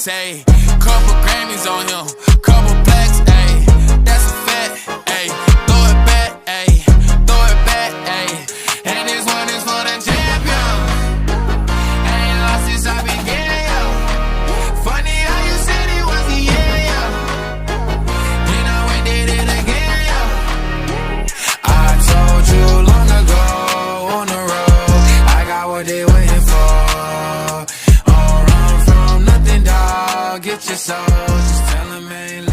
ayy. Couple Grammys on him, couple blacks, ayy. That's a fact, ayy. Throw it back, ayy. Throw it back, ayy. And this one is for the champion. Ain't lost since I began, yo. Funny how you said it was the year, yo. Then I went did it again, yo. I told you long ago on the road, I got what they waiting for. Don't run from nothing, dog. Get your soul, just tell them ain't